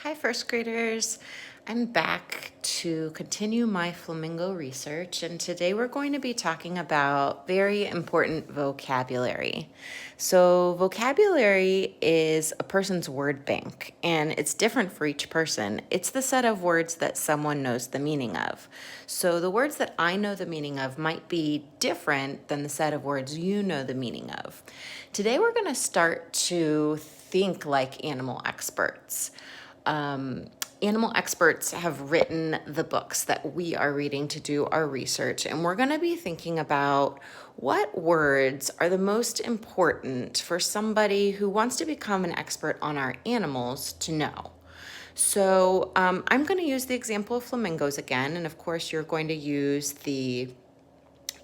Hi, first graders. I'm back to continue my flamingo research, and today we're going to be talking about very important vocabulary. So, vocabulary is a person's word bank, and it's different for each person. It's the set of words that someone knows the meaning of. So, the words that I know the meaning of might be different than the set of words you know the meaning of. Today, we're going to start to think like animal experts. Animal experts have written the books that we are reading to do our research, and we're going to be thinking about what words are the most important for somebody who wants to become an expert on our animals to know. So I'm going to use the example of flamingos again, and of course you're going to use the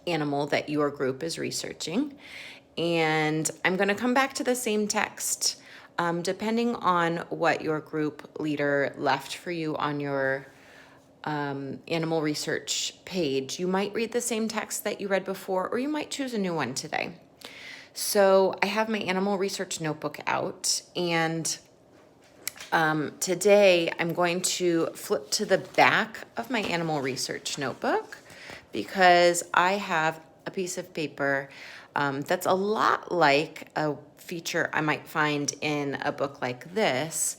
animal that your group is researching. And I'm going to come back to the same text. Depending on what your group leader left for you on your animal research page, you might read the same text that you read before, or you might choose a new one today. So I have my animal research notebook out, and today I'm going to flip to the back of my animal research notebook because I have a piece of paper that's a lot like a feature I might find in a book like this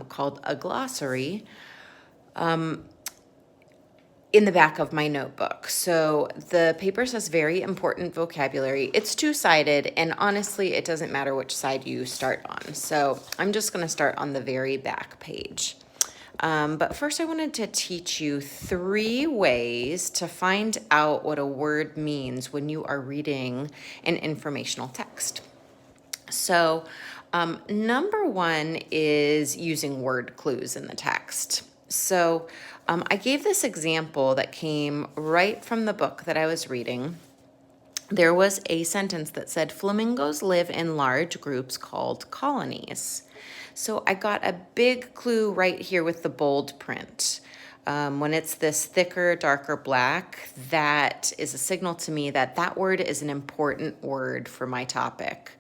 called a glossary in the back of my notebook. So the paper says very important vocabulary. It's two-sided, and honestly, it doesn't matter which side you start on. So I'm just going to start on the very back page. But first, I wanted to teach you 3 ways to find out what a word means when you are reading an informational text. So, number 1 is using word clues in the text. So, I gave this example that came right from the book that I was reading. There was a sentence that said, flamingos live in large groups called colonies. So I got a big clue right here with the bold print. When it's this thicker, darker black, that is a signal to me that that word is an important word for my topic.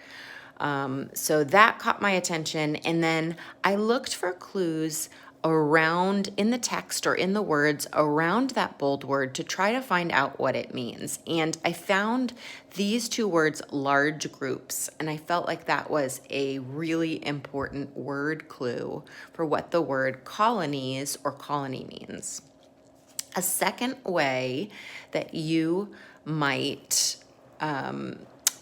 So that caught my attention. And then I looked for clues around in the text or in the words around that bold word to try to find out what it means. And I found these 2 words, large groups, and I felt like that was a really important word clue for what the word colonies or colony means. A second way that you might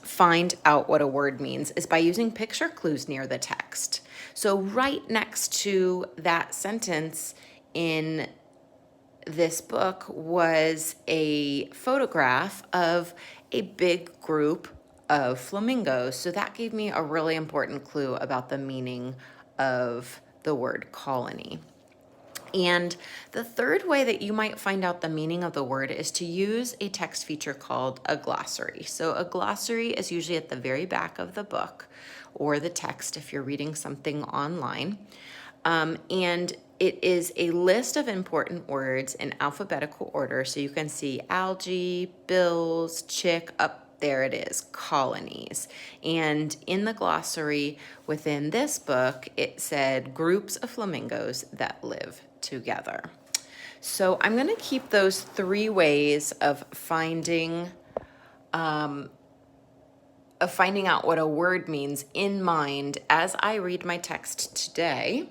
find out what a word means is by using picture clues near the text. So right next to that sentence in this book was a photograph of a big group of flamingos. So that gave me a really important clue about the meaning of the word colony. And the third way that you might find out the meaning of the word is to use a text feature called a glossary. So a glossary is usually at the very back of the book or the text if you're reading something online. And it is a list of important words in alphabetical order. So you can see algae, bills, chick, up there it is, colonies. And in the glossary within this book, it said groups of flamingos that live together. So I'm going to keep those 3 ways of finding out what a word means in mind as I read my text today.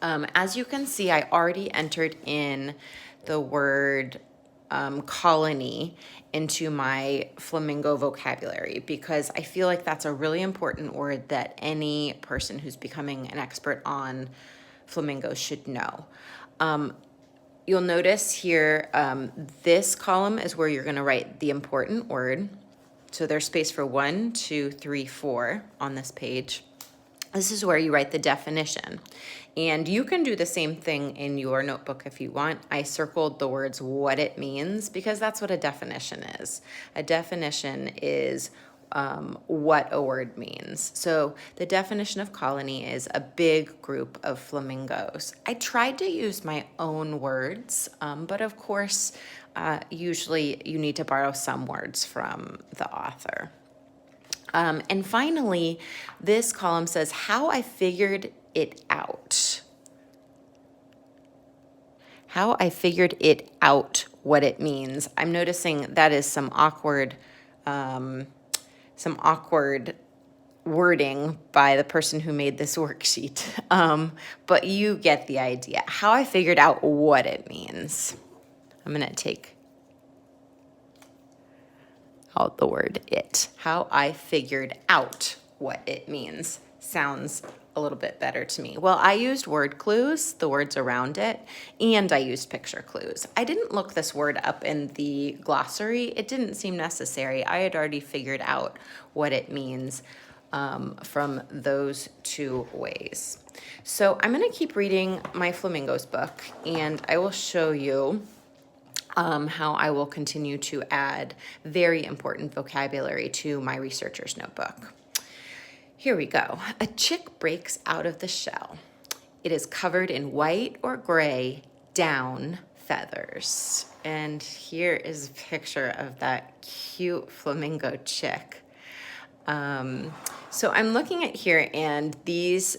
As you can see, I already entered in the word colony into my flamingo vocabulary because I feel like that's a really important word that any person who's becoming an expert on flamingos should know. You'll notice here, this column is where you're going to write the important word. So there's space for 1, 2, 3, 4 on this page. This is where you write the definition. And you can do the same thing in your notebook if you want. I circled the words what it means because that's what a definition is. A definition is what a word means. So the definition of colony is a big group of flamingos. I tried to use my own words, but of course, usually you need to borrow some words from the author. And finally, this column says how I figured it out. How I figured it out what it means. I'm noticing that is some awkward wording by the person who made this worksheet. But you get the idea. How I figured out what it means. I'm going to take out the word it. How I figured out what it means sounds a little bit better to me. Well, I used word clues, the words around it, and I used picture clues. I didn't look this word up in the glossary. It didn't seem necessary. I had already figured out what it means from those two ways. So I'm going to keep reading my Flamingos book, and I will show you how I will continue to add very important vocabulary to my researcher's notebook. Here we go. A chick breaks out of the shell. It is covered in white or gray down feathers. And here is a picture of that cute flamingo chick. So I'm looking at here, and these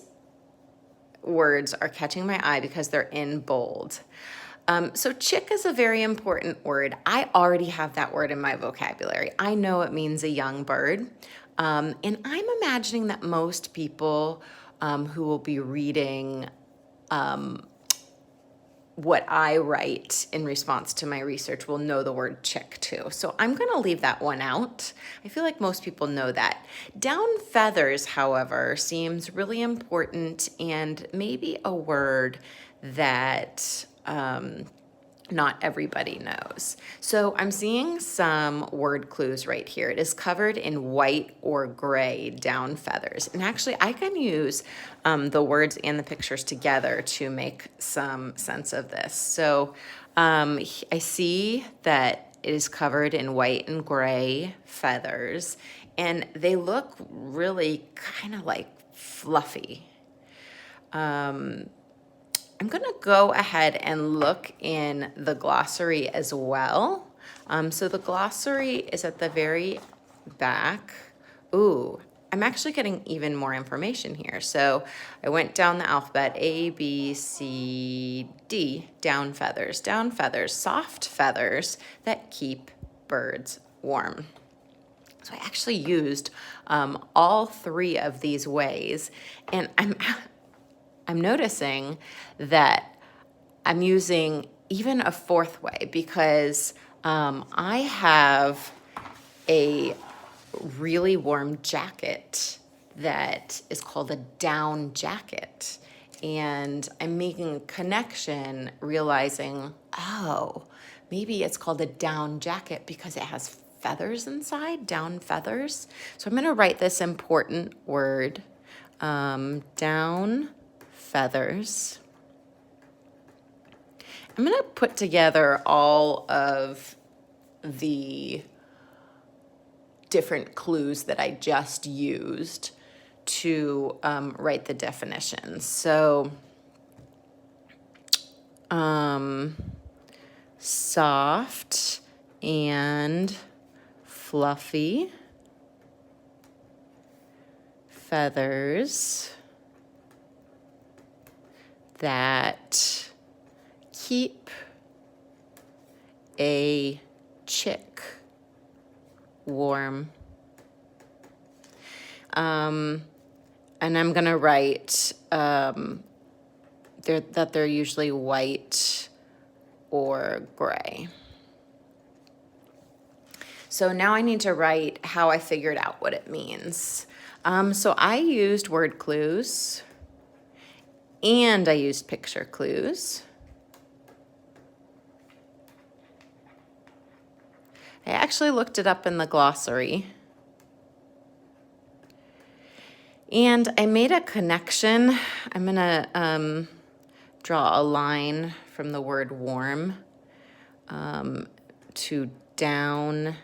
words are catching my eye because they're in bold. So chick is a very important word. I already have that word in my vocabulary. I know it means a young bird. And I'm imagining that most people who will be reading what I write in response to my research will know the word chick too. So I'm going to leave that one out. I feel like most people know that. Down feathers, however, seems really important and maybe a word that not everybody knows. So I'm seeing some word clues right here. It is covered in white or gray down feathers. And actually I can use the words and the pictures together to make some sense of this. So I see that it is covered in white and gray feathers, and they look really kind of like fluffy. I'm going to go ahead and look in the glossary as well. So the glossary is at the very back. Ooh, I'm actually getting even more information here. So I went down the alphabet, A, B, C, D, down feathers, soft feathers that keep birds warm. So I actually used all three of these ways, and I'm noticing that I'm using even a fourth way because I have a really warm jacket that is called a down jacket. And I'm making a connection, realizing, oh, maybe it's called a down jacket because it has feathers inside, down feathers. So I'm going to write this important word, down feathers. I'm going to put together all of the different clues that I just used to write the definitions. So, soft and fluffy feathers that keep a chick warm. And I'm going to write that they're usually white or gray. So now I need to write how I figured out what it means. So I used word clues and I used picture clues. I actually looked it up in the glossary. And I made a connection. I'm going to draw a line from the word warm to down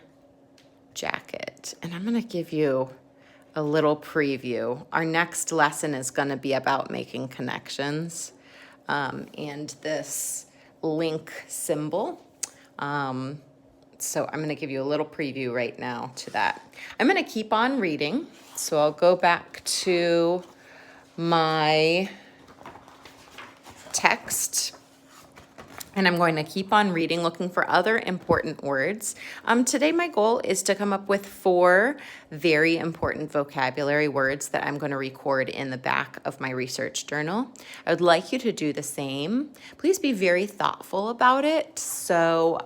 jacket. And I'm going to give you a little preview. Our next lesson is going to be about making connections and this link symbol. So I'm going to give you a little preview right now to that. I'm going to keep on reading. So I'll go back to my text And I'm going to keep on reading, looking for other important words. Today, my goal is to come up with 4 very important vocabulary words that I'm going to record in the back of my research journal. I would like you to do the same. Please be very thoughtful about it. So,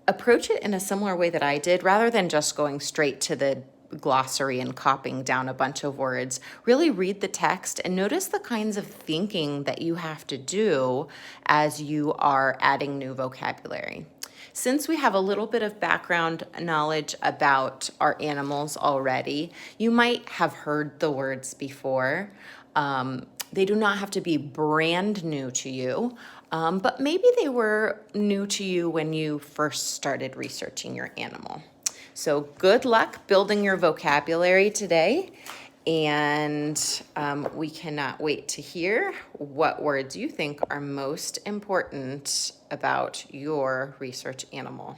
approach it in a similar way that I did, rather than just going straight to the glossary and copying down a bunch of words. Really read the text and notice the kinds of thinking that you have to do as you are adding new vocabulary. Since we have a little bit of background knowledge about our animals already, you might have heard the words before. They do not have to be brand new to you, but maybe they were new to you when you first started researching your animal. So good luck building your vocabulary today, and we cannot wait to hear what words you think are most important about your research animal.